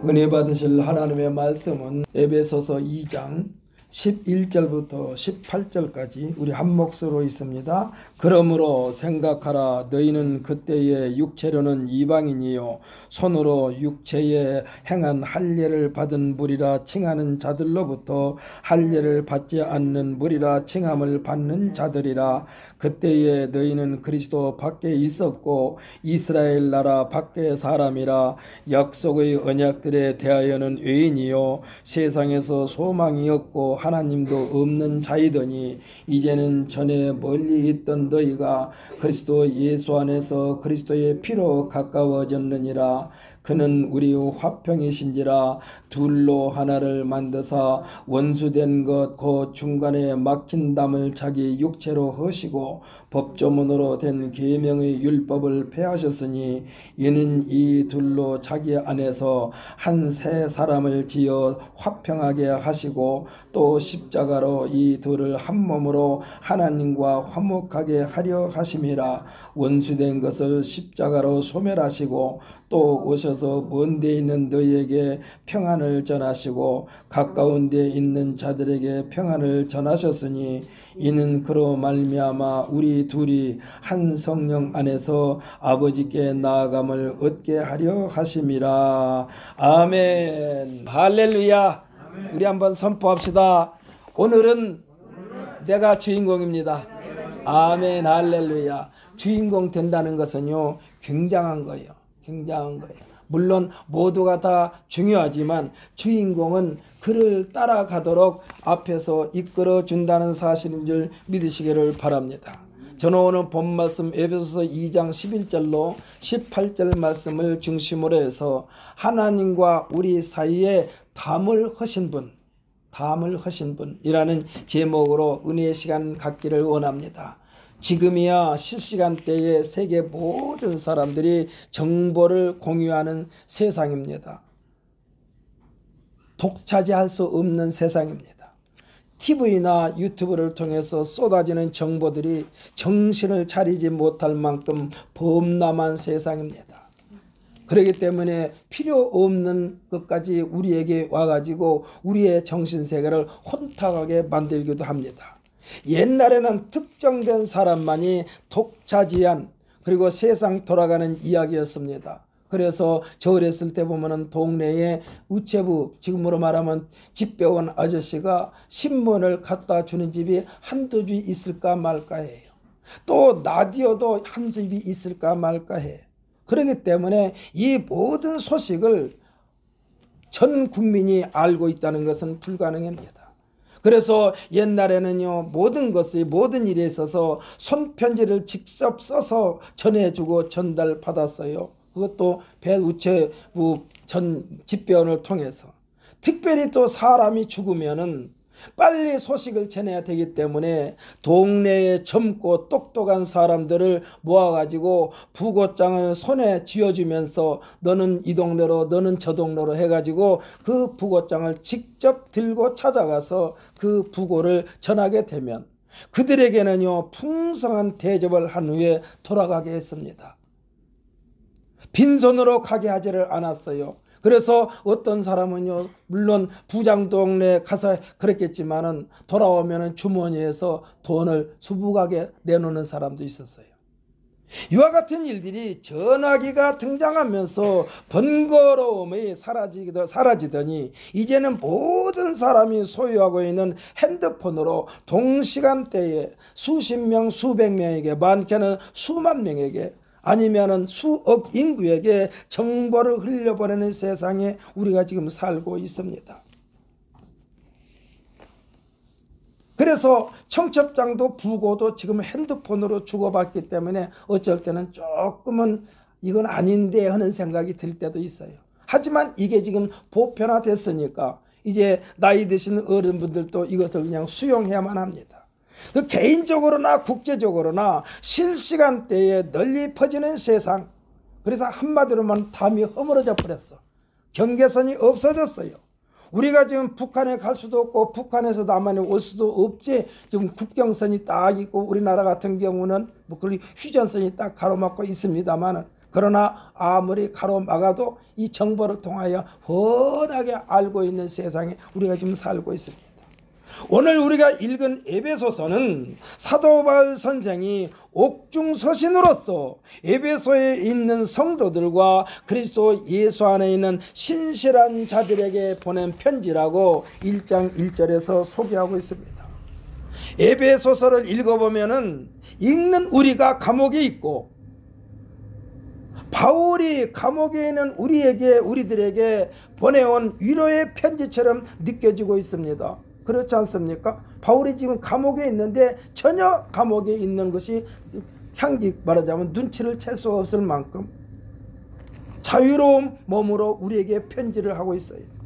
은혜 받으실 하나님의 말씀은 에베소서 2장 11절부터 18절까지 우리 한 목소리로 있습니다. 그러므로 생각하라. 너희는 그때의 육체로는 이방인이요 손으로 육체에 행한 할례를 받은 무리라 칭하는 자들로부터 할례를 받지 않는 무리라 칭함을 받는 자들이라. 그때에 너희는 그리스도 밖에 있었고 이스라엘 나라 밖의 사람이라. 약속의 언약들에 대하여는 외인이요 세상에서 소망이 없고 하나님도 없는 자이더니 이제는 전에 멀리 있던 너희가 그리스도 예수 안에서 그리스도의 피로 가까워졌느니라. 그는 우리의 화평이신지라. 둘로 하나를 만드사 원수된 것 곧 중간에 막힌 담을 자기 육체로 허시고 법조문으로 된 계명의 율법을 폐하셨으니 이는 이 둘로 자기 안에서 한 새 사람을 지어 화평하게 하시고 또 십자가로 이 둘을 한 몸으로 하나님과 화목하게 하려 하심이라. 원수된 것을 십자가로 소멸하시고 또 오셔서 먼 데 있는 너희에게 평안을 전하시고 가까운 데 있는 자들에게 평안을 전하셨으니 이는 그로 말미암아 우리 둘이 한 성령 안에서 아버지께 나아감을 얻게 하려 하심이라. 아멘. 할렐루야. 우리 한번 선포합시다. 오늘은 내가 주인공입니다. 아멘. 할렐루야. 주인공 된다는 것은요 굉장한 거예요. 굉장한 거예요. 물론 모두가 다 중요하지만 주인공은 그를 따라가도록 앞에서 이끌어 준다는 사실인 줄 믿으시기를 바랍니다. 저는 오늘 본 말씀 에베소서 2장 11절로 18절 말씀을 중심으로 해서 하나님과 우리 사이에 담을 허신 분이라는 제목으로 은혜의 시간 갖기를 원합니다. 지금이야 실시간대에 세계 모든 사람들이 정보를 공유하는 세상입니다. 독차지할 수 없는 세상입니다. TV나 유튜브를 통해서 쏟아지는 정보들이 정신을 차리지 못할 만큼 범람한 세상입니다. 그렇기 때문에 필요 없는 것까지 우리에게 와가지고 우리의 정신세계를 혼탁하게 만들기도 합니다. 옛날에는 특정된 사람만이 독차지한 그리고 세상 돌아가는 이야기였습니다. 그래서 저 어렸을 때 보면은 동네에 우체부, 지금으로 말하면 집 배운 아저씨가 신문을 갖다 주는 집이 한두 집 있을까 말까 해요. 또 라디오도 한 집이 있을까 말까 해요. 그렇기 때문에 이 모든 소식을 전 국민이 알고 있다는 것은 불가능합니다. 그래서 옛날에는요 모든 것이 모든 일에 있어서 손편지를 직접 써서 전해주고 전달받았어요. 그것도 배우체부 전 집배원을 통해서. 특별히 또 사람이 죽으면은 빨리 소식을 전해야 되기 때문에 동네에 젊고 똑똑한 사람들을 모아가지고 부고장을 손에 쥐어주면서 너는 이 동네로 너는 저 동네로 해가지고 그 부고장을 직접 들고 찾아가서 그 부고를 전하게 되면 그들에게는요 풍성한 대접을 한 후에 돌아가게 했습니다. 빈손으로 가게 하지를 않았어요. 그래서 어떤 사람은요 물론 부장 동네에 가서 그랬겠지만은 돌아오면은 주머니에서 돈을 수북하게 내놓는 사람도 있었어요. 이와 같은 일들이 전화기가 등장하면서 번거로움이 사라지더니 이제는 모든 사람이 소유하고 있는 핸드폰으로 동시간대에 수십 명 수백 명에게 많게는 수만 명에게 아니면은 수억 인구에게 정보를 흘려보내는 세상에 우리가 지금 살고 있습니다. 그래서 청첩장도 부고도 지금 핸드폰으로 주고받기 때문에 어쩔 때는 조금은 이건 아닌데 하는 생각이 들 때도 있어요. 하지만 이게 지금 보편화됐으니까 이제 나이 드신 어른분들도 이것을 그냥 수용해야만 합니다. 그 개인적으로나 국제적으로나 실시간대에 널리 퍼지는 세상. 그래서 한마디로만 담이 허물어져 버렸어. 경계선이 없어졌어요. 우리가 지금 북한에 갈 수도 없고 북한에서 남한에 올 수도 없지. 지금 국경선이 딱 있고 우리나라 같은 경우는 뭐 휴전선이 딱 가로막고 있습니다만 그러나 아무리 가로막아도 이 정보를 통하여 훤하게 알고 있는 세상에 우리가 지금 살고 있습니다. 오늘 우리가 읽은 에베소서는 사도 바울 선생이 옥중서신으로서 에베소에 있는 성도들과 그리스도 예수 안에 있는 신실한 자들에게 보낸 편지라고 1장 1절에서 소개하고 있습니다. 에베소서를 읽어보면은 읽는 우리가 감옥에 있고 바울이 감옥에 있는 우리들에게 보내온 위로의 편지처럼 느껴지고 있습니다. 그렇지 않습니까? 바울이 지금 감옥에 있는데 전혀 감옥에 있는 것이 향기 말하자면 눈치를 챌 수 없을 만큼 자유로운 몸으로 우리에게 편지를 하고 있어요.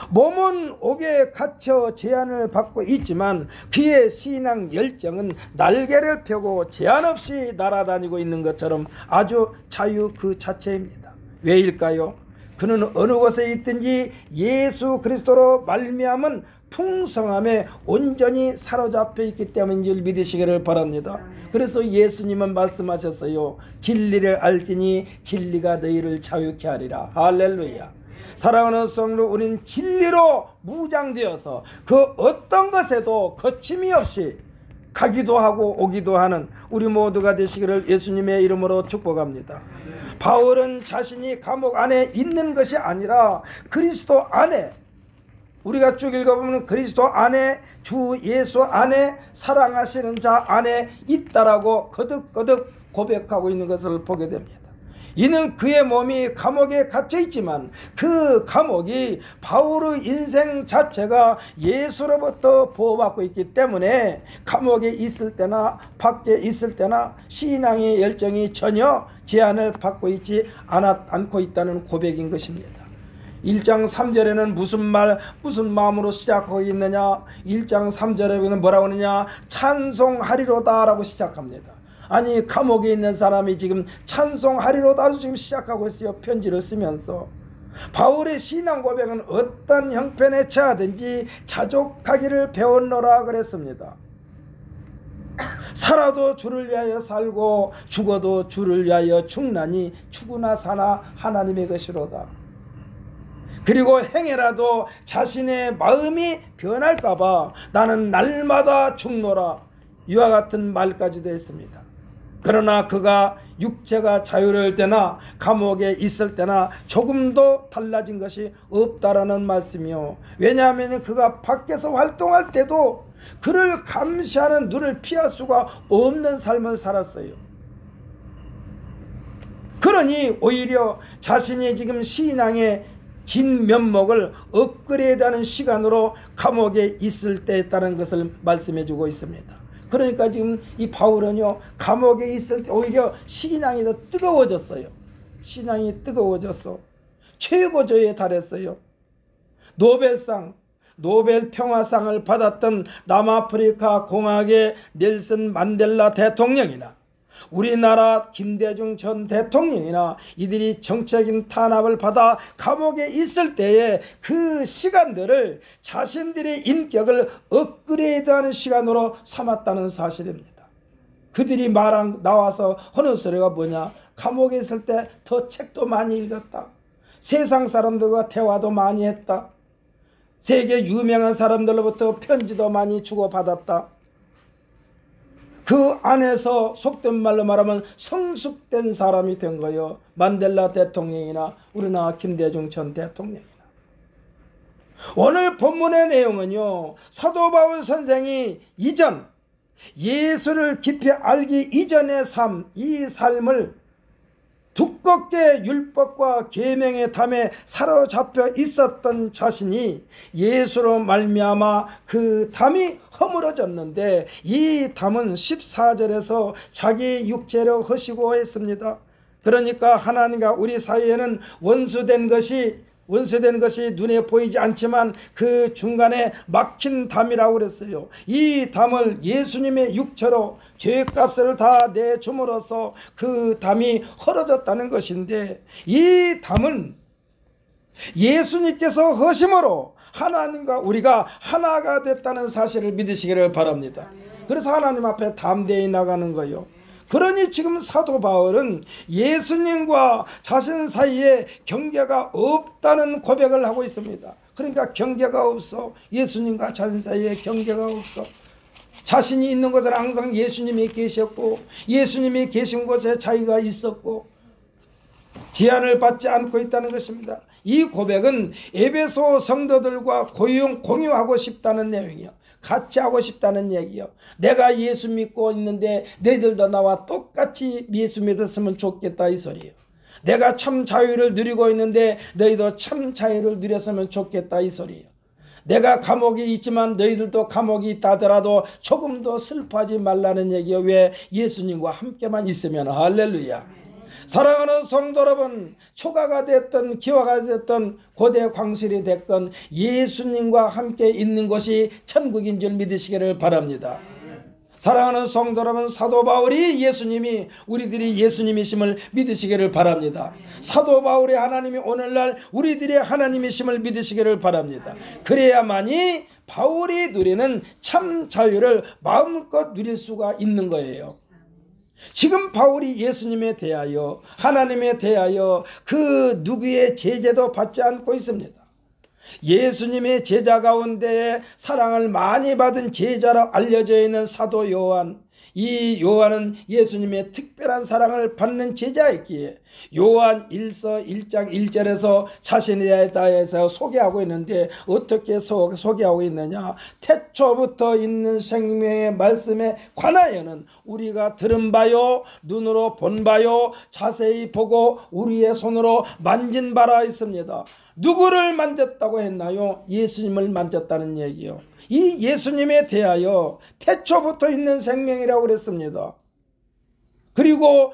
몸은 옥에 갇혀 제한을 받고 있지만 그의 신앙 열정은 날개를 펴고 제한 없이 날아다니고 있는 것처럼 아주 자유 그 자체입니다. 왜일까요? 그는 어느 곳에 있든지 예수 그리스도로 말미암은 풍성함에 온전히 사로잡혀 있기 때문인 줄 믿으시기를 바랍니다. 그래서 예수님은 말씀하셨어요. 진리를 알지니 진리가 너희를 자유케 하리라. 할렐루야. 사랑하는 성도, 우리는 진리로 무장되어서 그 어떤 것에도 거침이 없이 가기도 하고 오기도 하는 우리 모두가 되시기를 예수님의 이름으로 축복합니다. 바울은 자신이 감옥 안에 있는 것이 아니라 그리스도 안에, 우리가 쭉 읽어보면 그리스도 안에, 주 예수 안에, 사랑하시는 자 안에 있다라고 거듭거듭 고백하고 있는 것을 보게 됩니다. 이는 그의 몸이 감옥에 갇혀 있지만 그 감옥이 바울의 인생 자체가 예수로부터 보호받고 있기 때문에 감옥에 있을 때나 밖에 있을 때나 신앙의 열정이 전혀 제한을 받고 있지 않고 있다는 고백인 것입니다. 1장 3절에는 무슨 마음으로 시작하고 있느냐? 1장 3절에는 뭐라고 하느냐? 찬송하리로다 라고 시작합니다. 아니, 감옥에 있는 사람이 지금 찬송하리로다로 지금 시작하고 있어요. 편지를 쓰면서. 바울의 신앙 고백은 어떤 형편에 처하든지 자족하기를 배웠노라 그랬습니다. 살아도 주를 위하여 살고 죽어도 주를 위하여 죽나니 죽으나 사나 하나님의 것이로다. 그리고 행해라도 자신의 마음이 변할까봐 나는 날마다 죽노라, 이와 같은 말까지도 했습니다. 그러나 그가 육체가 자유로울 때나 감옥에 있을 때나 조금도 달라진 것이 없다라는 말씀이요. 왜냐하면 그가 밖에서 활동할 때도 그를 감시하는 눈을 피할 수가 없는 삶을 살았어요. 그러니 오히려 자신이 지금 신앙의 진면목을 업그레이드하는 시간으로 감옥에 있을 때였다는 것을 말씀해 주고 있습니다. 그러니까 지금 이 바울은요, 감옥에 있을 때 오히려 신앙이 더 뜨거워졌어요. 신앙이 뜨거워졌어. 최고조에 달했어요. 노벨 평화상을 받았던 남아프리카 공화국의 넬슨 만델라 대통령이나 우리나라 김대중 전 대통령이나 이들이 정치적인 탄압을 받아 감옥에 있을 때에 그 시간들을 자신들의 인격을 업그레이드하는 시간으로 삼았다는 사실입니다. 그들이 나와서 하는 소리가 뭐냐? 감옥에 있을 때 더 책도 많이 읽었다. 세상 사람들과 대화도 많이 했다. 세계 유명한 사람들로부터 편지도 많이 주고받았다. 그 안에서 속된 말로 말하면 성숙된 사람이 된 거예요. 만델라 대통령이나 우리나라 김대중 전 대통령이나. 오늘 본문의 내용은요, 사도 바울 선생이 이전 예수를 깊이 알기 이전의 삶, 이 삶을 두껍게 율법과 계명의 담에 사로잡혀 있었던 자신이 예수로 말미암아 그 담이 허물어졌는데, 이 담은 14절에서 자기 육체로 허시고 했습니다. 그러니까 하나님과 우리 사이에는 원수된 것이 눈에 보이지 않지만 그 중간에 막힌 담이라고 그랬어요. 이 담을 예수님의 육체로 죄값을 다 내줌으로써 그 담이 헐어졌다는 것인데, 이 담은 예수님께서 허심으로 하나님과 우리가 하나가 됐다는 사실을 믿으시기를 바랍니다. 그래서 하나님 앞에 담대히 나가는 거예요. 그러니 지금 사도 바울은 예수님과 자신 사이에 경계가 없다는 고백을 하고 있습니다. 그러니까 경계가 없어. 예수님과 자신 사이에 경계가 없어. 자신이 있는 곳은 항상 예수님이 계셨고, 예수님이 계신 곳에 자기가 있었고, 제한을 받지 않고 있다는 것입니다. 이 고백은 에베소 성도들과 공유하고 싶다는 내용이요, 같이 하고 싶다는 얘기요. 내가 예수 믿고 있는데 너희들도 나와 똑같이 예수 믿었으면 좋겠다, 이 소리예요. 내가 참 자유를 누리고 있는데 너희도 참 자유를 누렸으면 좋겠다, 이 소리예요. 내가 감옥에 있지만 너희들도 감옥에 있다 하더라도 조금도 슬퍼하지 말라는 얘기요. 왜? 예수님과 함께만 있으면. 할렐루야. 사랑하는 성도 여러분, 초가가 됐든 기와가 됐든 고대 광실이 됐건 예수님과 함께 있는 것이 천국인 줄 믿으시기를 바랍니다. 사랑하는 성도 여러분, 사도 바울이 예수님이 우리들이 예수님이심을 믿으시기를 바랍니다. 사도 바울이 하나님이 오늘날 우리들의 하나님이심을 믿으시기를 바랍니다. 그래야만이 바울이 누리는 참 자유를 마음껏 누릴 수가 있는 거예요. 지금 바울이 예수님에 대하여, 하나님에 대하여 그 누구의 제재도 받지 않고 있습니다. 예수님의 제자 가운데 사랑을 많이 받은 제자로 알려져 있는 사도 요한, 이 요한은 예수님의 특별한 사랑을 받는 제자였기에 요한 1서 1장 1절에서 자신에 대해서 소개하고 있는데 어떻게 소개하고 있느냐? 태초부터 있는 생명의 말씀에 관하여는 우리가 들은 바요, 눈으로 본 바요, 자세히 보고 우리의 손으로 만진 바라 있습니다. 누구를 만졌다고 했나요? 예수님을 만졌다는 얘기요. 이 예수님에 대하여 태초부터 있는 생명이라고 그랬습니다. 그리고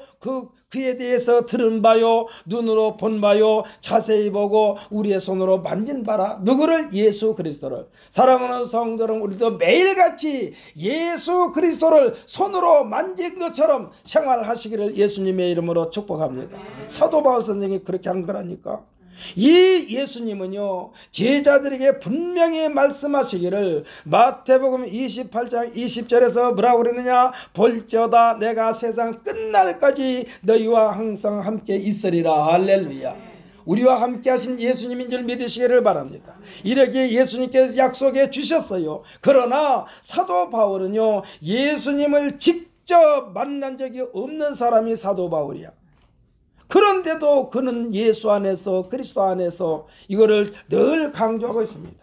그에 대해서 들은 바요, 눈으로 본 바요, 자세히 보고 우리의 손으로 만진 바라. 누구를? 예수 그리스도를. 사랑하는 성도는 우리도 매일같이 예수 그리스도를 손으로 만진 것처럼 생활하시기를 예수님의 이름으로 축복합니다. 사도 바울 선생이 그렇게 한 거라니까. 이 예수님은요, 제자들에게 분명히 말씀하시기를 마태복음 28장 20절에서 뭐라고 그러느냐? 볼지어다 내가 세상 끝날까지 너희와 항상 함께 있으리라. 할렐루야. 우리와 함께 하신 예수님인 줄 믿으시기를 바랍니다. 이렇게 예수님께서 약속해 주셨어요. 그러나 사도 바울은요, 예수님을 직접 만난 적이 없는 사람이 사도 바울이야. 그런데도 그는 예수 안에서, 그리스도 안에서 이거를 늘 강조하고 있습니다.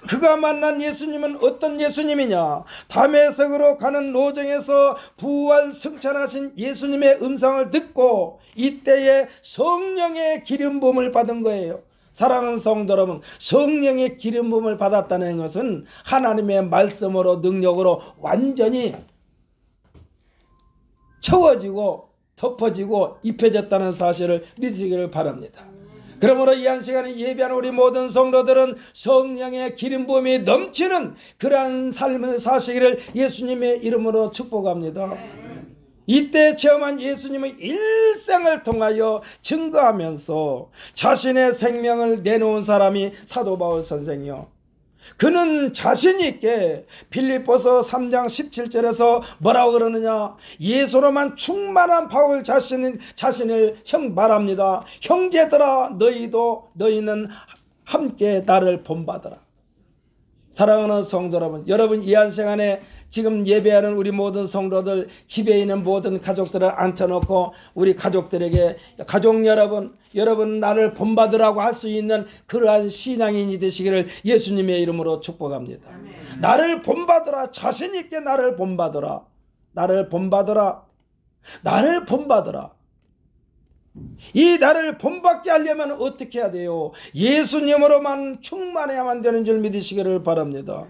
그가 만난 예수님은 어떤 예수님이냐? 다메섹으로 가는 로정에서 부활 승천하신 예수님의 음성을 듣고 이때에 성령의 기름 부음을 받은 거예요. 사랑하는 성도 여러분, 성령의 기름 부음을 받았다는 것은 하나님의 말씀으로, 능력으로 완전히 채워지고 덮어지고 입혀졌다는 사실을 믿으시기를 바랍니다. 그러므로 이 한 시간에 예배하는 우리 모든 성도들은 성령의 기름 부음이 넘치는 그러한 삶을 사시기를 예수님의 이름으로 축복합니다. 이때 체험한 예수님의 일생을 통하여 증거하면서 자신의 생명을 내놓은 사람이 사도 바울 선생이요. 그는 자신 있게 빌립보서 3장 17절에서 뭐라고 그러느냐? 예수로만 충만한 바울 자신을 말합니다. 형제들아, 너희는 함께 나를 본받으라. 사랑하는 성도 여러분, 이 한 시간에 지금 예배하는 우리 모든 성도들, 집에 있는 모든 가족들을 앉혀놓고 우리 가족들에게, 가족 여러분 나를 본받으라고 할 수 있는 그러한 신앙인이 되시기를 예수님의 이름으로 축복합니다. 나를 본받으라. 자신 있게 나를 본받으라. 나를 본받으라. 나를 본받으라. 이 나를 본받게 하려면 어떻게 해야 돼요? 예수님으로만 충만해야만 되는 줄 믿으시기를 바랍니다.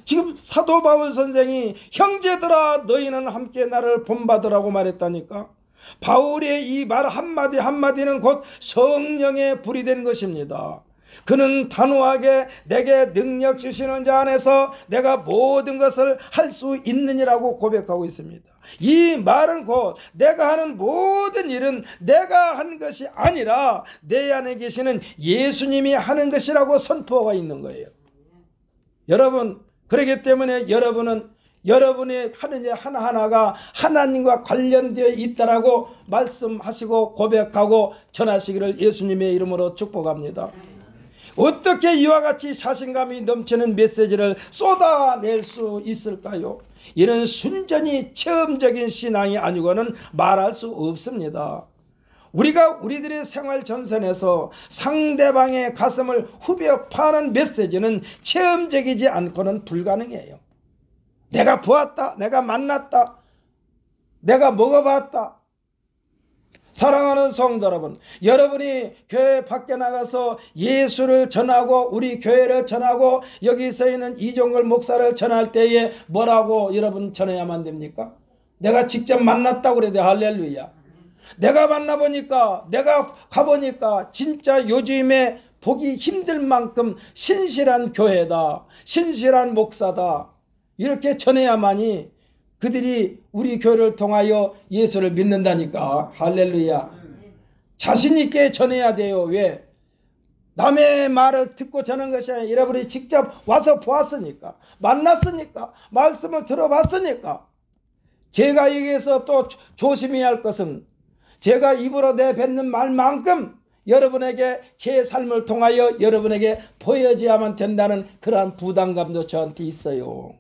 지금 사도 바울 선생이 형제들아 너희는 함께 나를 본받으라고 말했다니까. 바울의 이 말 한마디 한마디는 곧 성령의 불이 된 것입니다. 그는 단호하게 내게 능력 주시는 자 안에서 내가 모든 것을 할 수 있느니라고 고백하고 있습니다. 이 말은 곧 내가 하는 모든 일은 내가 한 것이 아니라 내 안에 계시는 예수님이 하는 것이라고 선포가 있는 거예요. 여러분, 그렇기 때문에 여러분은 여러분의 하는 일 하나하나가 하나님과 관련되어 있다라고 말씀하시고 고백하고 전하시기를 예수님의 이름으로 축복합니다. 어떻게 이와 같이 자신감이 넘치는 메시지를 쏟아낼 수 있을까요? 이는 순전히 체험적인 신앙이 아니고는 말할 수 없습니다. 우리가 우리들의 생활 전선에서 상대방의 가슴을 후벼 파는 메시지는 체험적이지 않고는 불가능해요. 내가 보았다, 내가 만났다, 내가 먹어봤다. 사랑하는 성도 여러분, 여러분이 교회 밖에 나가서 예수를 전하고 우리 교회를 전하고 여기 서 있는 이종걸 목사를 전할 때에 뭐라고 여러분 전해야만 됩니까? 내가 직접 만났다고 그래야 돼. 할렐루야. 내가 만나보니까, 내가 가보니까 진짜 요즘에 보기 힘들 만큼 신실한 교회다, 신실한 목사다, 이렇게 전해야만이 그들이 우리 교회를 통하여 예수를 믿는다니까. 할렐루야. 자신 있게 전해야 돼요. 왜? 남의 말을 듣고 전하는 것이 아니라 여러분이 직접 와서 보았으니까, 만났으니까, 말씀을 들어봤으니까. 제가 여기에서 또 조심해야 할 것은 제가 입으로 내뱉는 말만큼 여러분에게 제 삶을 통하여 여러분에게 보여줘야만 된다는 그러한 부담감도 저한테 있어요.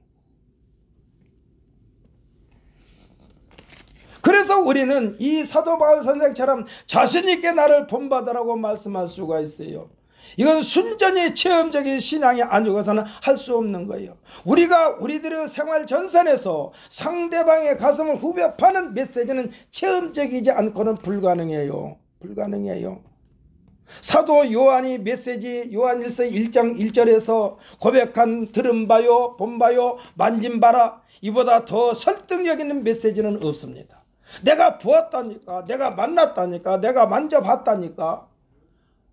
그래서 우리는 이 사도 바울 선생처럼 자신있게 나를 본받으라고 말씀할 수가 있어요. 이건 순전히 체험적인 신앙이 아니고서는 할 수 없는 거예요. 우리가 우리들의 생활 전선에서 상대방의 가슴을 후벼 파는 메시지는 체험적이지 않고는 불가능해요. 불가능해요. 사도 요한이 메시지 요한일서 1장 1절에서 고백한 들은 바요, 본 바요, 만진 바라, 이보다 더 설득력 있는 메시지는 없습니다. 내가 보았다니까, 내가 만났다니까, 내가 만져봤다니까.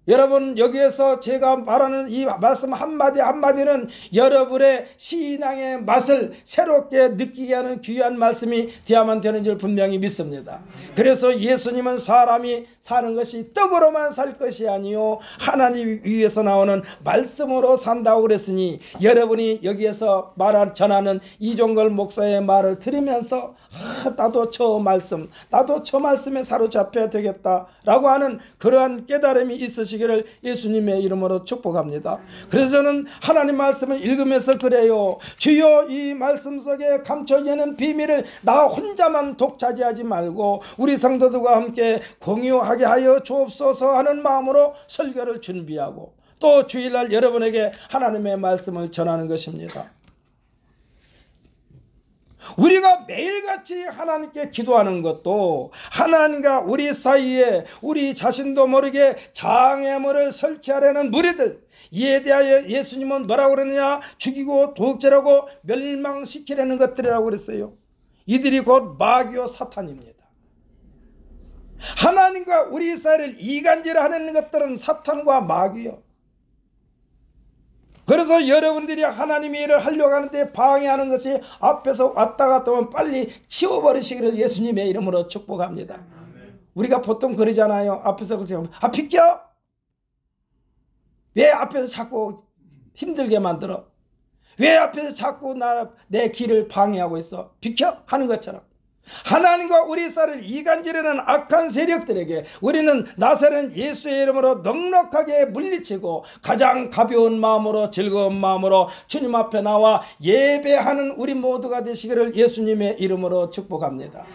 여러분, 여기에서 제가 말하는 이 말씀 한마디 한마디는 여러분의 신앙의 맛을 새롭게 느끼게 하는 귀한 말씀이 되어야만 되는 줄 분명히 믿습니다. 그래서 예수님은 사람이 사는 것이 떡으로만 살 것이 아니요 하나님 위에서 나오는 말씀으로 산다고 그랬으니, 여러분이 여기에서 전하는 이종걸 목사의 말을 들으면서 나도 저 말씀, 나도 저 말씀에 사로잡혀야 되겠다라고 하는 그러한 깨달음이 있으시기를 예수님의 이름으로 축복합니다. 그래서 저는 하나님 말씀을 읽으면서 그래요. 주여, 이 말씀 속에 감춰지는 비밀을 나 혼자만 독차지하지 말고 우리 성도들과 함께 공유하게 하여 주옵소서 하는 마음으로 설교를 준비하고 또 주일날 여러분에게 하나님의 말씀을 전하는 것입니다. 우리가 매일같이 하나님께 기도하는 것도 하나님과 우리 사이에 우리 자신도 모르게 장애물을 설치하려는 무리들, 이에 대하여 예수님은 뭐라고 그러느냐? 죽이고 도적질하고 멸망시키려는 것들이라고 그랬어요. 이들이 곧 마귀요 사탄입니다. 하나님과 우리 사이를 이간질하는 것들은 사탄과 마귀요. 그래서 여러분들이 하나님의 일을 하려고 하는데 방해하는 것이 앞에서 왔다 갔다 하면 빨리 치워버리시기를 예수님의 이름으로 축복합니다. 우리가 보통 그러잖아요. 앞에서 그러면 비켜! 왜 앞에서 자꾸 힘들게 만들어? 왜 앞에서 자꾸 내 길을 방해하고 있어? 비켜! 하는 것처럼 하나님과 우리 사이를 이간질하는 악한 세력들에게 우리는 나사렛 예수의 이름으로 넉넉하게 물리치고 가장 가벼운 마음으로 즐거운 마음으로 주님 앞에 나와 예배하는 우리 모두가 되시기를 예수님의 이름으로 축복합니다.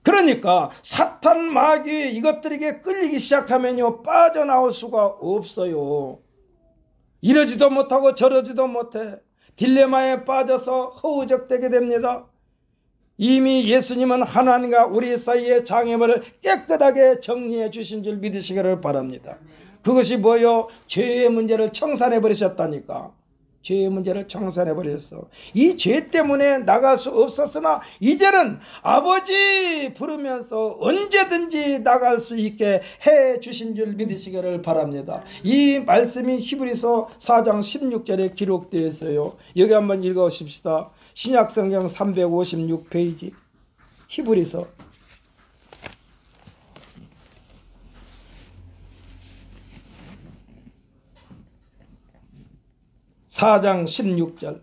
그러니까 사탄 마귀 이것들에게 끌리기 시작하면요 빠져나올 수가 없어요. 이러지도 못하고 저러지도 못해 딜레마에 빠져서 허우적대게 됩니다. 이미 예수님은 하나님과 우리 사이의 장애물을 깨끗하게 정리해 주신 줄 믿으시기를 바랍니다. 그것이 뭐요? 죄의 문제를 청산해 버리셨다니까. 죄의 문제를 청산해 버렸어. 이 죄 때문에 나갈 수 없었으나 이제는 아버지 부르면서 언제든지 나갈 수 있게 해 주신 줄 믿으시기를 바랍니다. 이 말씀이 히브리서 4장 16절에 기록되어 있어요. 여기 한번 읽어보십시다. 신약성경 356페이지 히브리서. 4장 16절.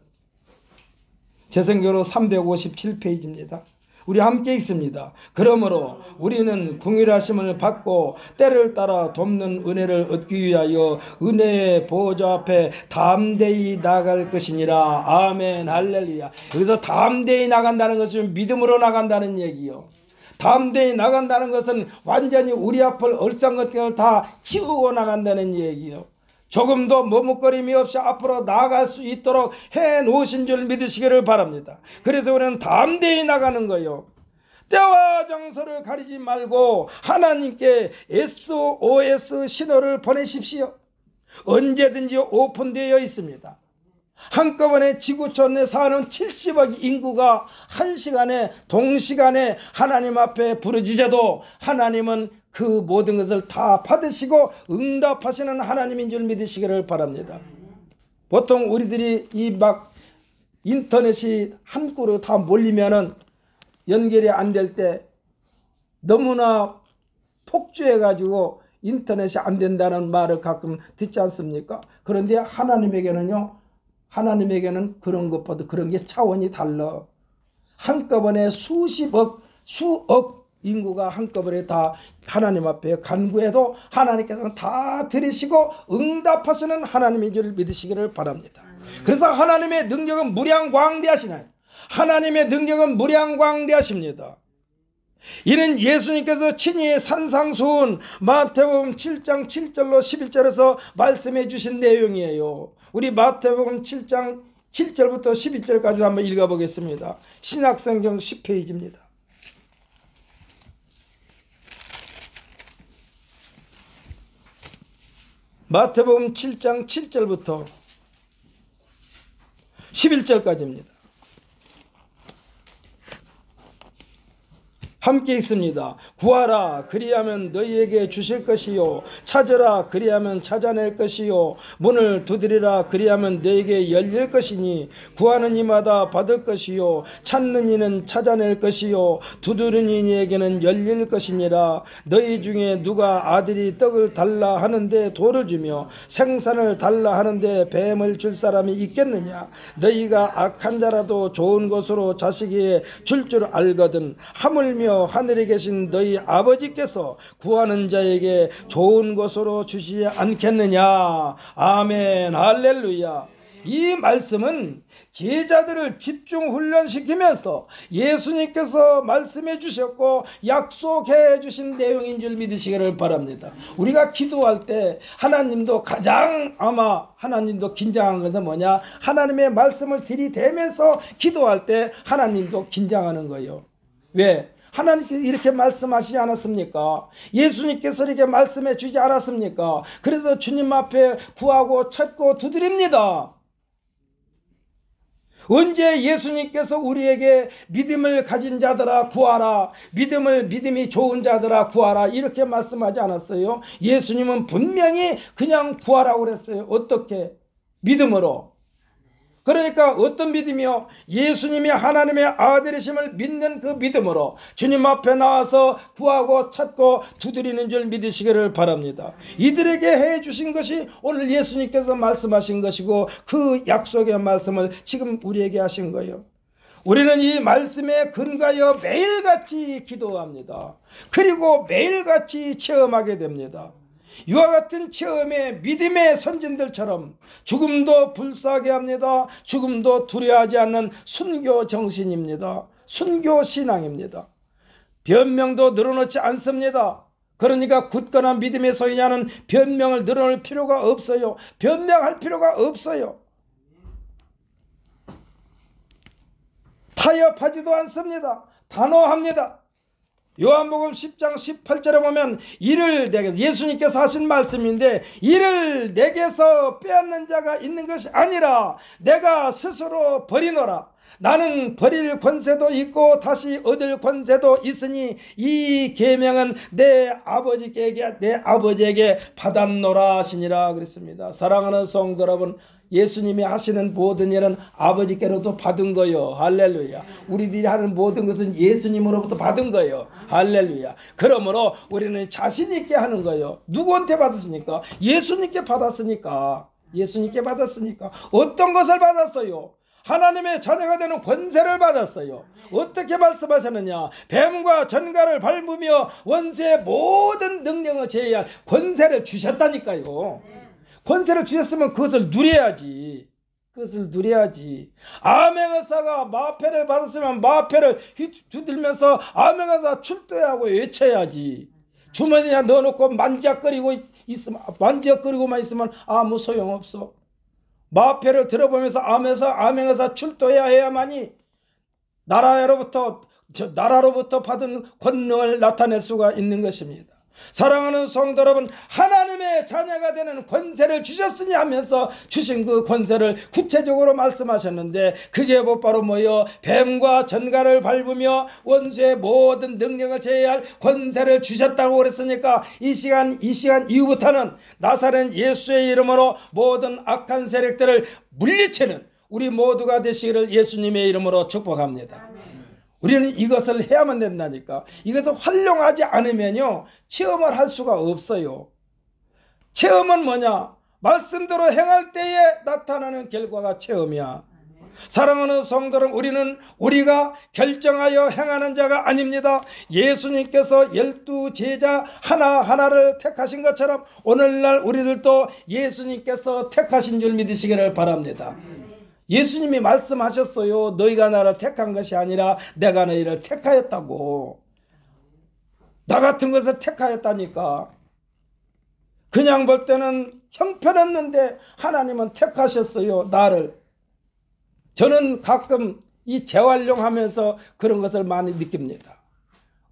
재성경으로 357페이지입니다. 우리 함께 읽습니다. 그러므로 우리는 긍휼하심을 받고 때를 따라 돕는 은혜를 얻기 위하여 은혜의 보좌 앞에 담대히 나갈 것이니라. 아멘. 할렐루야. 여기서 담대히 나간다는 것은 믿음으로 나간다는 얘기요. 담대히 나간다는 것은 완전히 우리 앞을 얼싸안것들을 다 치우고 나간다는 얘기요. 조금도 머뭇거림이 없이 앞으로 나아갈 수 있도록 해놓으신 줄 믿으시기를 바랍니다. 그래서 우리는 담대히 나가는 거예요. 때와 장소를 가리지 말고 하나님께 SOS 신호를 보내십시오. 언제든지 오픈되어 있습니다. 한꺼번에 지구촌에 사는 70억 인구가 한 시간에 동시간에 하나님 앞에 부르짖어도 하나님은 그 모든 것을 다 받으시고 응답하시는 하나님인 줄 믿으시기를 바랍니다. 보통 우리들이 이 막 인터넷이 한 그루 다 몰리면은 연결이 안 될 때 너무나 폭주해 가지고 인터넷이 안 된다는 말을 가끔 듣지 않습니까? 그런데 하나님에게는 그런 것보다 그런 게 차원이 달라. 한꺼번에 수십억 수억 인구가 한꺼번에 다 하나님 앞에 간구해도 하나님께서는 다 들으시고 응답하시는 하나님인 줄 믿으시기를 바랍니다. 그래서 하나님의 능력은 무량광대하시나요? 하나님의 능력은 무량광대하십니다. 이는 예수님께서 친히 산상수훈 마태복음 7장 7절로 11절에서 말씀해 주신 내용이에요. 우리 마태복음 7장 7절부터 11절까지 한번 읽어보겠습니다. 신약성경 10페이지입니다. 마태복음 7장 7절부터 11절까지입니다. 함께 있습니다. 구하라 그리하면 너희에게 주실 것이요 찾으라 그리하면 찾아낼 것이요 문을 두드리라 그리하면 너희에게 열릴 것이니 구하는 이마다 받을 것이요 찾는 이는 찾아낼 것이요 두드리는 이에게는 열릴 것이니라. 너희 중에 누가 아들이 떡을 달라 하는데 돌을 주며 생선을 달라 하는데 뱀을 줄 사람이 있겠느냐. 너희가 악한 자라도 좋은 것으로 자식에게 줄 줄 알거든. 하물며 하늘에 계신 너희 아버지께서 구하는 자에게 좋은 것으로 주시지 않겠느냐. 아멘. 할렐루야. 이 말씀은 제자들을 집중 훈련시키면서 예수님께서 말씀해 주셨고 약속해 주신 내용인 줄 믿으시기를 바랍니다. 우리가 기도할 때 하나님도 가장 아마 하나님도 긴장한 것은 뭐냐? 하나님의 말씀을 들이대면서 기도할 때 하나님도 긴장하는 거예요. 왜? 하나님께서 이렇게 말씀하시지 않았습니까? 예수님께서 이렇게 말씀해 주지 않았습니까? 그래서 주님 앞에 구하고 찾고 두드립니다. 언제 예수님께서 우리에게 믿음을 가진 자들아 구하라, 믿음이 좋은 자들아 구하라 이렇게 말씀하지 않았어요? 예수님은 분명히 그냥 구하라고 그랬어요. 어떻게? 믿음으로. 그러니까 어떤 믿음이요? 예수님이 하나님의 아들이심을 믿는 그 믿음으로 주님 앞에 나와서 구하고 찾고 두드리는 줄 믿으시기를 바랍니다. 이들에게 해주신 것이 오늘 예수님께서 말씀하신 것이고 그 약속의 말씀을 지금 우리에게 하신 거예요. 우리는 이 말씀에 근거하여 매일같이 기도합니다. 그리고 매일같이 체험하게 됩니다. 이와 같은 체험에 믿음의 선진들처럼 죽음도 불사하게 합니다. 죽음도 두려워하지 않는 순교 정신입니다. 순교 신앙입니다. 변명도 늘어놓지 않습니다. 그러니까 굳건한 믿음의 소유자는 변명을 늘어놓을 필요가 없어요. 변명할 필요가 없어요. 타협하지도 않습니다. 단호합니다. 요한복음 10장 18절에 보면 이를 내게 예수님께서 하신 말씀인데 이를 내게서 빼앗는 자가 있는 것이 아니라 내가 스스로 버리노라. 나는 버릴 권세도 있고 다시 얻을 권세도 있으니 이 계명은 내 아버지에게 받았노라 하시니라 그랬습니다. 사랑하는 성도 여러분, 예수님이 하시는 모든 일은 아버지께로부터 받은 거요. 할렐루야. 우리들이 하는 모든 것은 예수님으로부터 받은 거요. 할렐루야. 그러므로 우리는 자신 있게 하는 거요. 누구한테 받았습니까? 예수님께 받았으니까. 예수님께 받았으니까. 어떤 것을 받았어요? 하나님의 자녀가 되는 권세를 받았어요. 어떻게 말씀하셨느냐? 뱀과 전갈을 밟으며 원수의 모든 능력을 제어할 권세를 주셨다니까요. 권세를 주셨으면 그것을 누려야지. 그것을 누려야지. 아멘의사가 마패를 받았으면 마패를 두들면서 아멘의사 출도하고 외쳐야지. 주머니에 넣어놓고 만지작거리고만 있으면 아무 소용없어. 마패를 들어보면서 아멘의사 출도해야 해야만이 나라로부터 받은 권능을 나타낼 수가 있는 것입니다. 사랑하는 성도 여러분, 하나님의 자녀가 되는 권세를 주셨으니 하면서 주신 그 권세를 구체적으로 말씀하셨는데, 그게 바로 뭐요? 뱀과 전갈을 밟으며 원수의 모든 능력을 제어할 권세를 주셨다고 그랬으니까 이 시간 이후부터는 나사렛 예수의 이름으로 모든 악한 세력들을 물리치는 우리 모두가 되시기를 예수님의 이름으로 축복합니다. 우리는 이것을 해야만 된다니까. 이것을 활용하지 않으면요, 체험을 할 수가 없어요. 체험은 뭐냐? 말씀대로 행할 때에 나타나는 결과가 체험이야. 사랑하는 성도들, 우리가 결정하여 행하는 자가 아닙니다. 예수님께서 12 제자 하나하나를 택하신 것처럼 오늘날 우리들도 예수님께서 택하신 줄 믿으시기를 바랍니다. 예수님이 말씀하셨어요. 너희가 나를 택한 것이 아니라 내가 너희를 택하였다고. 나 같은 것을 택하였다니까. 그냥 볼 때는 형편없는데 하나님은 택하셨어요, 나를. 저는 가끔 이 재활용하면서 그런 것을 많이 느낍니다.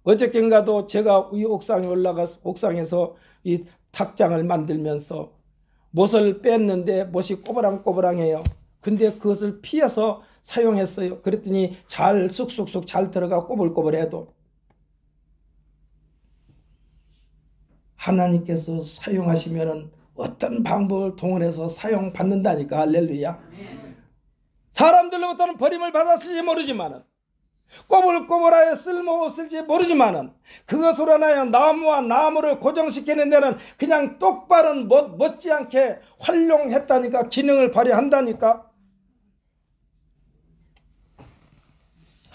어저께인가도 제가 이 옥상에서 이 탁장을 만들면서 못을 뺐는데 못이 꼬부랑꼬부랑해요. 근데 그것을 피해서 사용했어요. 그랬더니 쑥쑥 잘 들어가 꼬불꼬불해도. 하나님께서 사용하시면은 어떤 방법을 동원해서 사용받는다니까. 할렐루야. 사람들로부터는 버림을 받았을지 모르지만은, 꼬불꼬불하여 쓸지 모르지만은, 그것으로 인하여 나무와 나무를 고정시키는 데는 그냥 똑바른 못지않게 활용했다니까. 기능을 발휘한다니까.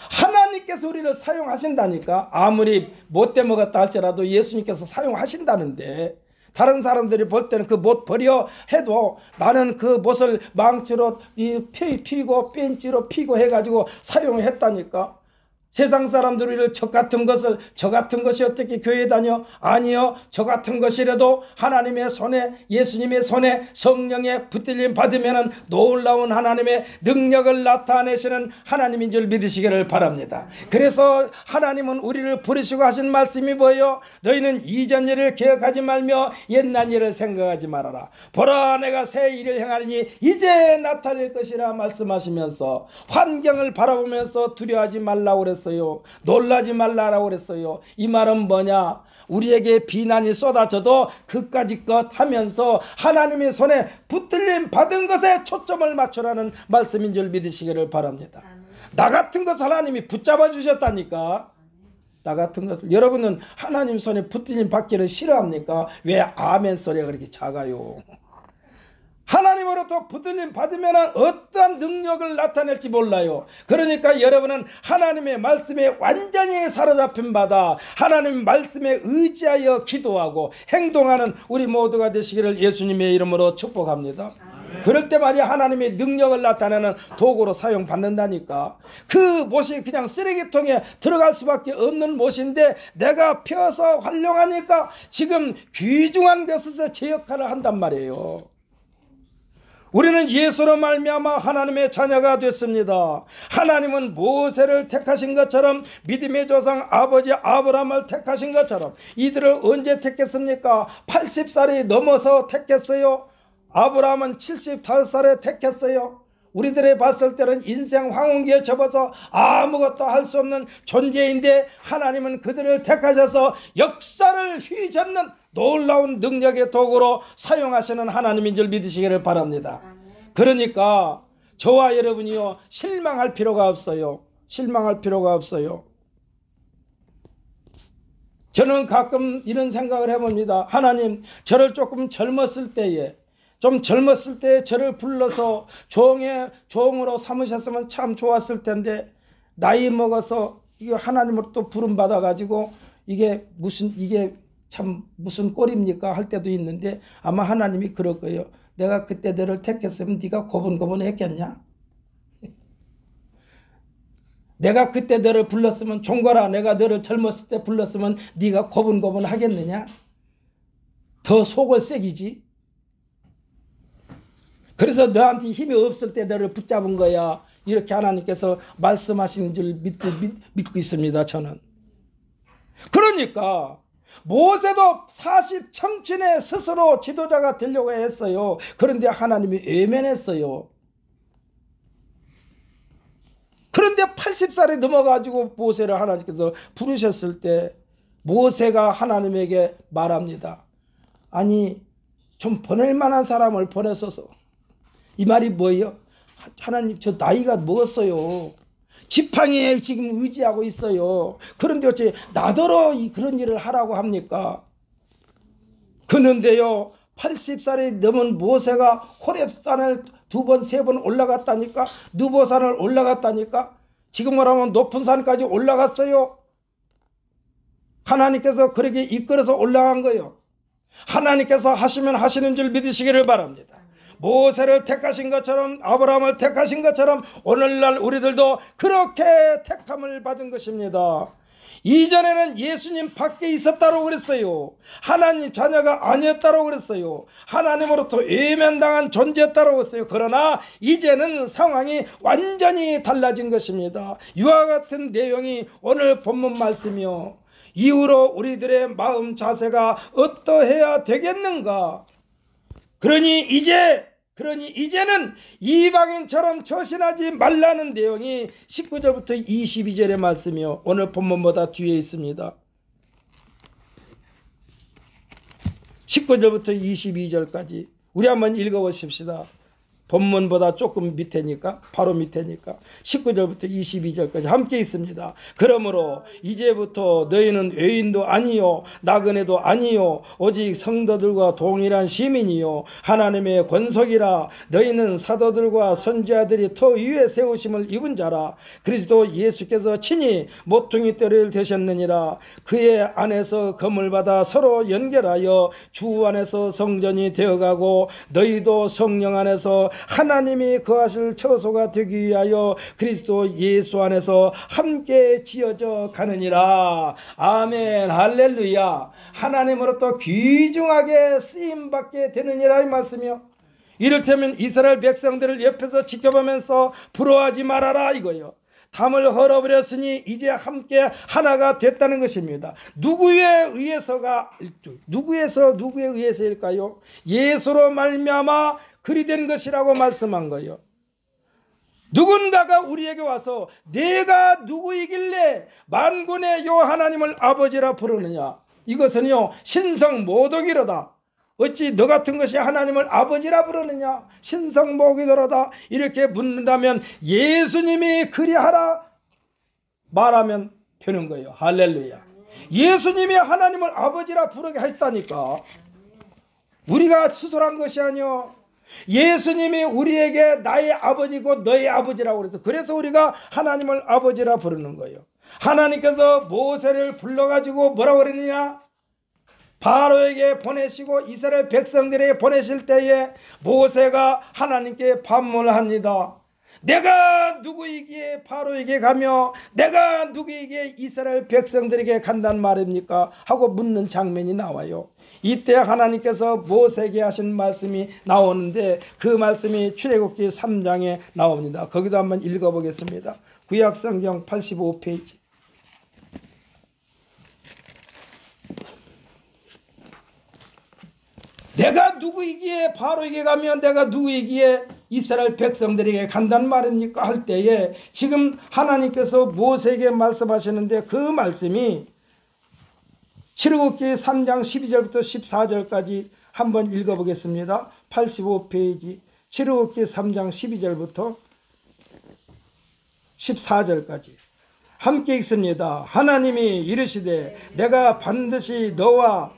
하나님께서 우리를 사용하신다니까. 아무리 못돼 먹었다 할지라도 예수님께서 사용하신다는데, 다른 사람들이 볼 때는 그 못 버려 해도 나는 그 못을 망치로 피고 벤치로 피고 해가지고 사용했다니까. 세상 사람들이 우리를 저 같은 것이 어떻게 교회에 다녀? 아니요. 저 같은 것이라도 하나님의 손에, 예수님의 손에 성령의 붙들림 받으면 놀라운 하나님의 능력을 나타내시는 하나님인 줄 믿으시기를 바랍니다. 그래서 하나님은 우리를 부르시고 하신 말씀이 뭐예요? 너희는 이전 일을 기억하지 말며 옛날 일을 생각하지 말아라. 보라, 내가 새 일을 행하리니 이제 나타날 것이라 말씀하시면서 환경을 바라보면서 두려워하지 말라고 그랬어요. 놀라지 말라고 그랬어요. 이 말은 뭐냐? 우리에게 비난이 쏟아져도 그까짓 것 하면서 하나님의 손에 붙들림 받은 것에 초점을 맞추라는 말씀인 줄 믿으시기를 바랍니다. 나 같은 것 하나님이 붙잡아 주셨다니까. 나 같은 것을. 여러분은 하나님 손에 붙들림 받기를 싫어합니까? 왜 아멘 소리가 그렇게 작아요? 하나님으로부터 붙들림 받으면 어떤 능력을 나타낼지 몰라요. 그러니까 여러분은 하나님의 말씀에 완전히 사로잡힌 바다, 하나님 말씀에 의지하여 기도하고 행동하는 우리 모두가 되시기를 예수님의 이름으로 축복합니다. 그럴 때 말이야, 하나님의 능력을 나타내는 도구로 사용받는다니까. 그 못이 그냥 쓰레기통에 들어갈 수밖에 없는 못인데 내가 펴서 활용하니까 지금 귀중한 것에서 제 역할을 한단 말이에요. 우리는 예수로 말미암아 하나님의 자녀가 됐습니다. 하나님은 모세를 택하신 것처럼, 믿음의 조상 아버지 아브라함을 택하신 것처럼 이들을 언제 택했습니까? 80살이 넘어서 택했어요. 아브라함은 75살에 택했어요. 우리들이 봤을 때는 인생 황혼기에 접어서 아무것도 할 수 없는 존재인데 하나님은 그들을 택하셔서 역사를 휘젓는 놀라운 능력의 도구로 사용하시는 하나님인 줄 믿으시기를 바랍니다. 그러니까 저와 여러분이요, 실망할 필요가 없어요. 실망할 필요가 없어요. 저는 가끔 이런 생각을 해봅니다. 하나님, 저를 조금 젊었을 때에, 좀 젊었을 때 저를 불러서 종으로 삼으셨으면 참 좋았을 텐데 나이 먹어서 이게 하나님으로 또 부름 받아 가지고 이게 참 무슨 꼴입니까 할 때도 있는데 아마 하나님이 그럴 거예요. 내가 그때 너를 택했으면 네가 고분고분했겠냐? 내가 그때 너를 불렀으면 종거라 내가 너를 젊었을 때 불렀으면 네가 고분고분 하겠느냐? 더 속을 새기지. 그래서 너한테 힘이 없을 때 너를 붙잡은 거야. 이렇게 하나님께서 말씀하신 줄 믿고 있습니다. 저는. 그러니까 모세도 40 청춘에 스스로 지도자가 되려고 했어요. 그런데 하나님이 외면했어요. 그런데 80살이 넘어가지고 모세를 하나님께서 부르셨을 때 모세가 하나님에게 말합니다. 아니 좀 보낼 만한 사람을 보내소서. 이 말이 뭐예요? 하나님 저 나이가 먹었어요. 지팡이에 지금 의지하고 있어요. 그런데 어째 나더러 그런 일을 하라고 합니까? 그런데요 80살이 넘은 모세가 호렙산을 2번 3번 올라갔다니까. 느보산을 올라갔다니까. 지금 말하면 높은 산까지 올라갔어요. 하나님께서 그렇게 이끌어서 올라간 거예요. 하나님께서 하시면 하시는 줄 믿으시기를 바랍니다. 모세를 택하신 것처럼 아브라함을 택하신 것처럼 오늘날 우리들도 그렇게 택함을 받은 것입니다. 이전에는 예수님 밖에 있었다고 그랬어요. 하나님 자녀가 아니었다고 그랬어요. 하나님으로부터 외면당한 존재였다고 했어요. 그러나 이제는 상황이 완전히 달라진 것입니다. 이와 같은 내용이 오늘 본문 말씀이요. 이후로 우리들의 마음 자세가 어떠해야 되겠는가? 그러니 이제는 이방인처럼 처신하지 말라는 내용이 19절부터 22절의 말씀이요. 오늘 본문보다 뒤에 있습니다. 19절부터 22절까지 우리 한번 읽어보십시다. 본문보다 조금 밑에니까 바로 밑에니까 19절부터 22절까지 함께 있습니다. 그러므로 이제부터 너희는 외인도 아니요 나그네도 아니요 오직 성도들과 동일한 시민이요 하나님의 권속이라. 너희는 사도들과 선지자들이 터 위에 세우심을 입은 자라. 그리스도 예수께서 친히 모퉁이 떼를 되셨느니라. 그의 안에서 검을 받아 서로 연결하여 주 안에서 성전이 되어가고 너희도 성령 안에서 하나님이 거하실 처소가 되기 위하여 그리스도 예수 안에서 함께 지어져 가느니라. 아멘 할렐루야. 하나님으로부터 귀중하게 쓰임받게 되느니라 이 말씀이요. 이를테면 이스라엘 백성들을 옆에서 지켜보면서 부러워하지 말아라 이거요. 담을 헐어버렸으니 이제 함께 하나가 됐다는 것입니다. 누구에 의해서일까요? 예수로 말미암아 그리 된 것이라고 말씀한 거예요. 누군가가 우리에게 와서 내가 누구이길래 만군의 요 하나님을 아버지라 부르느냐? 이것은요 신성모독이로다. 어찌 너 같은 것이 하나님을 아버지라 부르느냐? 신성모독이로다. 이렇게 묻는다면 예수님이 그리하라 말하면 되는 거예요. 할렐루야. 예수님이 하나님을 아버지라 부르게 하셨다니까. 우리가 수술한 것이 아니요. 예수님이 우리에게 나의 아버지고 너의 아버지라고 그래서 우리가 하나님을 아버지라 부르는 거예요. 하나님께서 모세를 불러가지고 뭐라고 그랬느냐? 바로에게 보내시고 이스라엘 백성들에게 보내실 때에 모세가 하나님께 반문을 합니다. 내가 누구이기에 바로에게 가며 내가 누구이기에 이스라엘 백성들에게 간단 말입니까? 하고 묻는 장면이 나와요. 이때 하나님께서 모세에게 하신 말씀이 나오는데 그 말씀이 출애굽기 3장에 나옵니다. 거기도 한번 읽어보겠습니다. 구약성경 85페이지. 내가 누구이기에 바로에게 가면 내가 누구이기에 이스라엘 백성들에게 간단 말입니까? 할 때에 지금 하나님께서 모세에게 말씀하시는데 그 말씀이 출애굽기 3장 12절부터 14절까지 한번 읽어보겠습니다. 85페이지 출애굽기 3장 12절부터 14절까지 함께 읽습니다. 하나님이 이르시되 내가 반드시 너와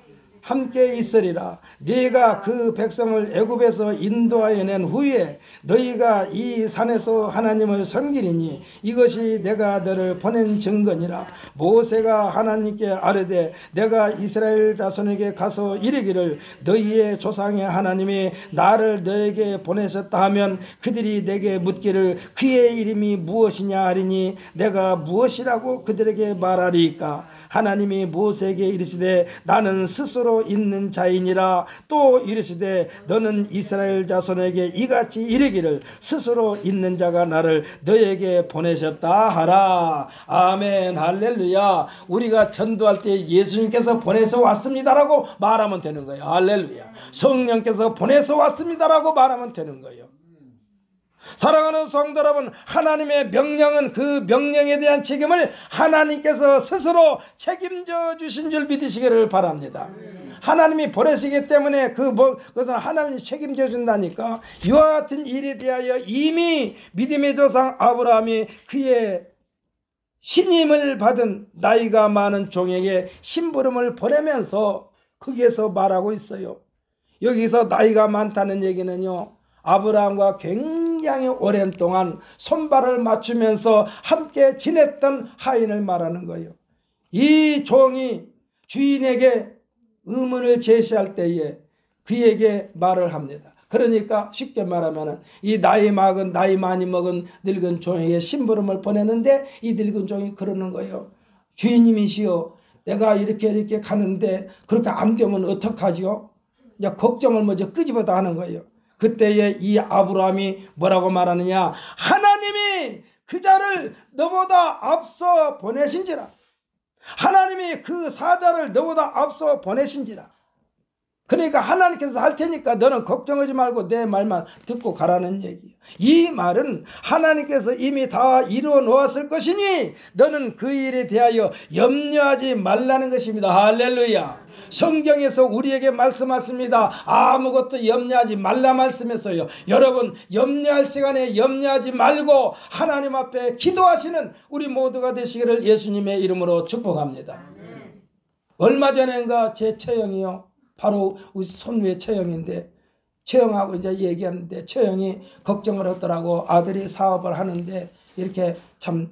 함께 있으리라. 네가 그 백성을 애굽에서 인도하여 낸 후에 너희가 이 산에서 하나님을 섬기리니 이것이 내가 너를 보낸 증거니라. 모세가 하나님께 아뢰되 내가 이스라엘 자손에게 가서 이르기를 너희의 조상의 하나님이 나를 너에게 보내셨다 하면 그들이 내게 묻기를 그의 이름이 무엇이냐 하리니 내가 무엇이라고 그들에게 말하리이까. 하나님이 모세에게 이르시되 나는 스스로 있는 자이니라. 또 이르시되 너는 이스라엘 자손에게 이같이 이르기를 스스로 있는 자가 나를 너에게 보내셨다 하라. 아멘. 할렐루야. 우리가 전도할 때 예수님께서 보내서 왔습니다라고 말하면 되는 거예요. 할렐루야. 성령께서 보내서 왔습니다라고 말하면 되는 거예요. 사랑하는 성도 여러분, 하나님의 명령은 그 명령에 대한 책임을 하나님께서 스스로 책임져 주신 줄 믿으시기를 바랍니다. 하나님이 보내시기 때문에 그것은 하나님이 책임져 준다니까. 이와 같은 일에 대하여 이미 믿음의 조상 아브라함이 그의 신임을 받은 나이가 많은 종에게 심부름을 보내면서 거기에서 말하고 있어요. 여기서 나이가 많다는 얘기는요, 아브라함과 굉장히 오랜 동안 손발을 맞추면서 함께 지냈던 하인을 말하는 거예요. 이 종이 주인에게 의문을 제시할 때에 그에게 말을 합니다. 그러니까 쉽게 말하면 이 나이 많이 먹은 늙은 종에게 심부름을 보내는데 이 늙은 종이 그러는 거예요. 주인님이시여, 내가 이렇게 가는데 그렇게 안 되면 어떡하지요? 이제 걱정을 먼저 끄집어다 하는 거예요. 그때에 이 아브라함이 뭐라고 말하느냐? 하나님이 그 자를 너보다 앞서 보내신지라. 하나님이 그 사자를 너보다 앞서 보내신지라. 그러니까 하나님께서 할 테니까 너는 걱정하지 말고 내 말만 듣고 가라는 얘기예요. 이 말은 하나님께서 이미 다 이루어 놓았을 것이니 너는 그 일에 대하여 염려하지 말라는 것입니다. 할렐루야. 성경에서 우리에게 말씀하십니다. 아무것도 염려하지 말라 말씀했어요. 여러분, 염려할 시간에 염려하지 말고 하나님 앞에 기도하시는 우리 모두가 되시기를 예수님의 이름으로 축복합니다. 얼마 전인가 제 처형이요, 바로 우리 손위의 처형인데, 처형하고 이제 얘기하는데 처형이 걱정을 하더라고. 아들이 사업을 하는데 이렇게 참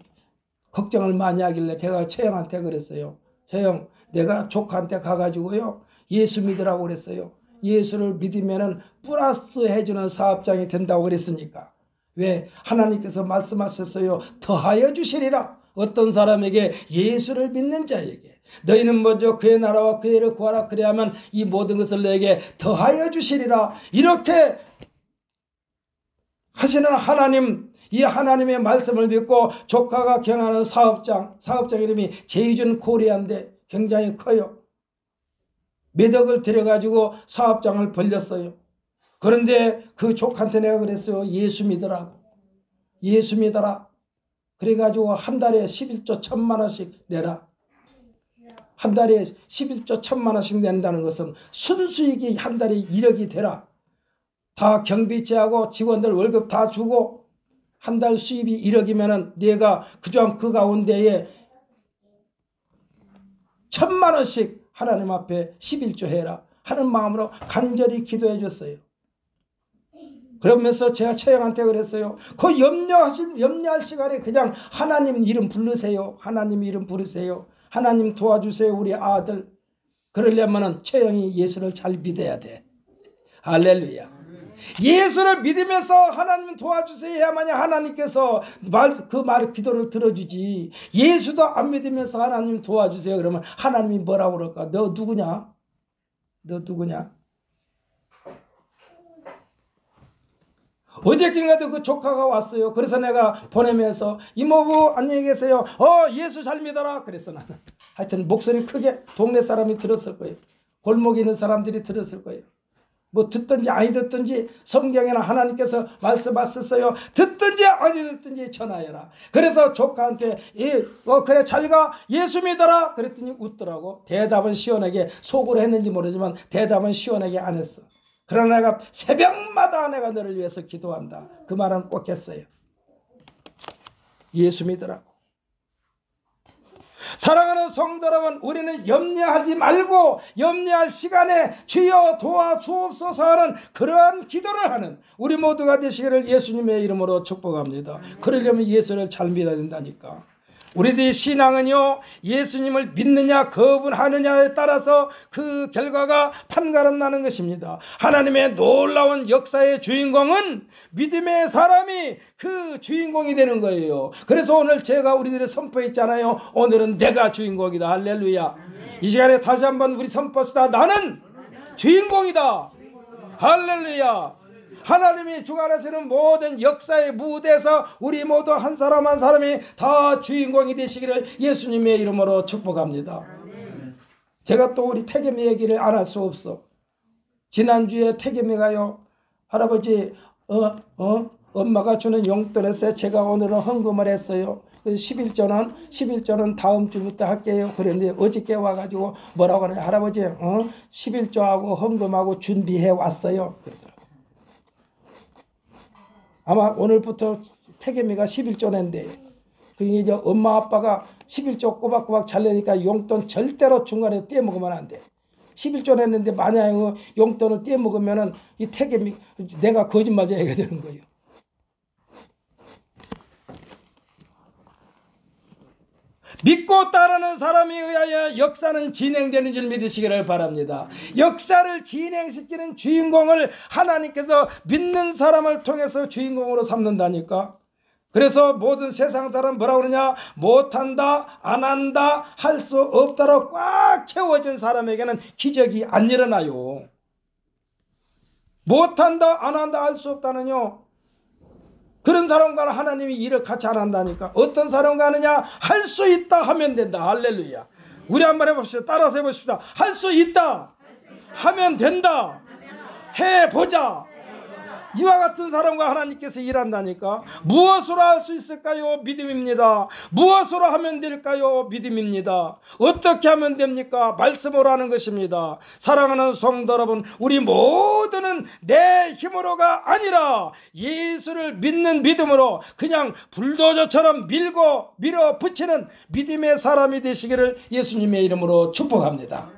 걱정을 많이 하길래 제가 처형한테 그랬어요. 처형, 내가 조카한테 가가지고요, 예수 믿으라고 그랬어요. 예수를 믿으면은 플러스 해주는 사업장이 된다고 그랬으니까. 왜? 하나님께서 말씀하셨어요. 더하여 주시리라. 어떤 사람에게? 예수를 믿는 자에게. 너희는 먼저 그의 나라와 그의 일을 구하라. 그래야만 이 모든 것을 너에게 더하여 주시리라. 이렇게 하시는 하나님, 이 하나님의 말씀을 믿고 조카가 경하는 사업장 이름이 제이준 코리아인데 굉장히 커요. 몇 억을 들여가지고 사업장을 벌렸어요. 그런데 그 조카한테 내가 그랬어요. 예수 믿으라고. 예수 믿어라. 그래가지고 한 달에 11조 1,000만 원씩 내라. 한 달에 11조 1,000만 원씩 낸다는 것은 순수익이 한 달에 1억이 되라. 다 경비치하고 직원들 월급 다 주고 한 달 수입이 1억이면은 내가 그 가운데에 1,000만 원씩 하나님 앞에 11조 해라 하는 마음으로 간절히 기도해 줬어요. 그러면서 제가 처형한테 그랬어요. 그 염려할 시간에 그냥 하나님 이름 부르세요. 하나님 이름 부르세요. 하나님 도와주세요. 우리 아들. 그러려면은 처형이 예수를 잘 믿어야 돼. 할렐루야. 예수를 믿으면서 하나님 도와주세요 해야만이 하나님께서 기도를 들어주지. 예수도 안 믿으면서 하나님 도와주세요 그러면 하나님이 뭐라고 그럴까? 너 누구냐? 너 누구냐? 어저께인가도 그 조카가 왔어요. 그래서 내가 보내면서 이모부 안녕히 계세요. 예수 잘 믿어라. 그랬어 나는. 하여튼 목소리 크게 동네 사람이 들었을 거예요. 골목에 있는 사람들이 들었을 거예요. 뭐 듣든지 아니 듣든지 성경에는 하나님께서 말씀하셨어요. 듣든지 아니 듣든지 전하여라. 그래서 조카한테 그래 잘 가. 예수 믿어라. 그랬더니 웃더라고. 대답은 시원하게, 속으로 했는지 모르지만 대답은 시원하게 안 했어. 그러나 내가 새벽마다 내가 너를 위해서 기도한다. 그 말은 꼭 했어요. 예수 믿으라고. 사랑하는 성도 여러분, 우리는 염려하지 말고 염려할 시간에 주여 도와주옵소서 하는 그러한 기도를 하는 우리 모두가 되시기를 예수님의 이름으로 축복합니다. 그러려면 예수를 잘 믿어야 된다니까. 우리들의 신앙은요, 예수님을 믿느냐 거부하느냐에 따라서 그 결과가 판가름 나는 것입니다. 하나님의 놀라운 역사의 주인공은 믿음의 사람이 그 주인공이 되는 거예요. 그래서 오늘 제가 우리들의 선포했잖아요. 오늘은 내가 주인공이다. 할렐루야. 이 시간에 다시 한번 우리 선포합시다. 나는 주인공이다. 할렐루야. 하나님이 주관하시는 모든 역사의 무대에서 우리 모두 한 사람 한 사람이 다 주인공이 되시기를 예수님의 이름으로 축복합니다. 제가 또 우리 태겸이 얘기를 안 할 수 없어. 지난주에 태겸이가요, 할아버지 엄마가 주는 용돈에서 제가 오늘은 헌금을 했어요. 11조는 다음 주부터 할게요. 그런데 어저께 와가지고 뭐라고 하냐, 할아버지 11조하고 헌금하고 준비해 왔어요. 그러더라고요. 아마 오늘부터 태겸이가 11조 낸대요. 그러니까 이제 엄마 아빠가 11조 꼬박꼬박 잘 내니까 용돈 절대로 중간에 떼먹으면 안 돼. 11조 냈는데 만약에 용돈을 떼먹으면은 이 태겸이 내가 거짓말쟁이가 되는 거예요. 믿고 따르는 사람에 의하여 역사는 진행되는 줄 믿으시기를 바랍니다. 역사를 진행시키는 주인공을 하나님께서 믿는 사람을 통해서 주인공으로 삼는다니까. 그래서 모든 세상 사람 뭐라고 그러냐, 못한다, 안 한다, 할 수 없다로 꽉 채워진 사람에게는 기적이 안 일어나요. 못한다, 안 한다, 할 수 없다는요, 그런 사람과는 하나님이 일을 같이 안 한다니까. 어떤 사람과 하느냐, 할 수 있다 하면 된다. 할렐루야. 우리 한번 해봅시다. 따라서 해봅시다. 할 수 있다 하면 된다. 해보자. 이와 같은 사람과 하나님께서 일한다니까. 무엇으로 할 수 있을까요? 믿음입니다. 무엇으로 하면 될까요? 믿음입니다. 어떻게 하면 됩니까? 말씀으로 하는 것입니다. 사랑하는 성도 여러분, 우리 모두는 내 힘으로가 아니라 예수를 믿는 믿음으로 그냥 불도저처럼 밀어붙이는 믿음의 사람이 되시기를 예수님의 이름으로 축복합니다.